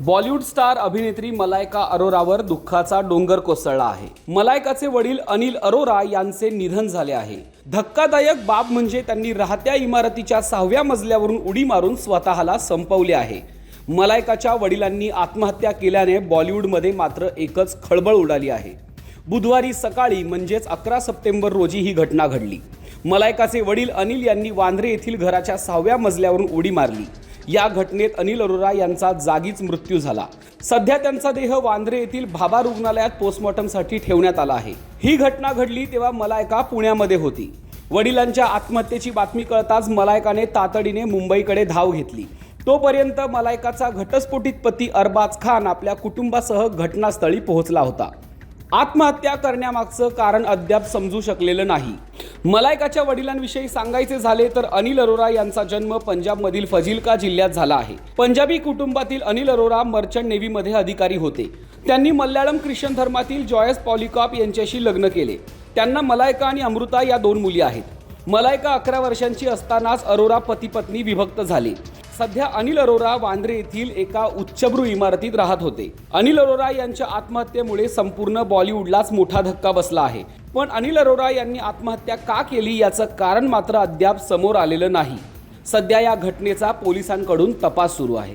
Bollywood star अभिनेत्री मलायका अरोरावर दुःखाचा डोंगर कोसळला आहे। मलायकाचे वडील अनिल अरोरा यांचे निधन झाले आहे। धक्कादायक बाब म्हणजे त्यांनी राहत्या इमारतीच्या 6व्या मजल्यावरून उडी मारून स्वतःला संपवले आहे। मलायकाच्या वडिलांनी आत्महत्या केल्याने बॉलिवूडमध्ये मात्र एकच खळबळ उडाली आहे। बुधवारी सकाळी म्हणजेच 11 सप्टेंबर रोजी ही घटना घडली। मलायकाचे वडील अनिल यांनी वांद्रे येथील घराच्या 6व्या मजल्यावरून उडी मारली। या घटनेत अनिल अरोरा यांचा जागीच मृत्यू झाला। सध्या त्यांचा देह वांद्रे येथील भाभा रुग्णालयात पोस्टमॉर्टमसाठी ठेवण्यात आला आहे। ही घटना घडली तेव्हा मलायका पुण्यामध्ये होती। वडिलांच्या आत्महत्येची बातमी कळताच मलायकाने तातडीने मुंबईकडे धाव घेतली। तोपर्यंत मलायकाचा घटस्फोटित पती अरबाज खान आपल्या कुटुंबासह घटनास्थळी पोहोचला होता। आत्महत्या करण्यामागचं कारण अद्याप समजू शकलेलं नाही। मलायकाच्या वडिलांविषयी सांगायचे झाले तर अनिल अरोरा यांचा जन्म पंजाबमधील फजिल्का जिल्ह्यात झाला आहे। पंजाबी कुटुंबातील अनिल अरोरा मर्चंट नेव्हीमध्ये अधिकारी होते। त्यांनी मल्याळम ख्रिश्चन धर्मातील जॉयस पॉलिकॉप यांच्याशी लग्न केले। त्यांना मलायका आणि अमृता या 2 मुली आहेत। मलायका 11 वर्षांची असतानाच अरोरा पती पत्नी विभक्त झाले। सध्या अनिल अरोरा वांद्रे येथील एका उच्चभ्रू इमारतीत राहत होते। अनिल अरोरा यांच्या आत्महत्येमुळे संपूर्ण बॉलिवूडलाच मोठा धक्का बसला आहे। पण अनिल अरोरा यांनी आत्महत्या का केली याचं कारण मात्र अद्याप समोर आलेलं नाही। सध्या या घटनेचा पोलिसांकडून तपास सुरू आहे।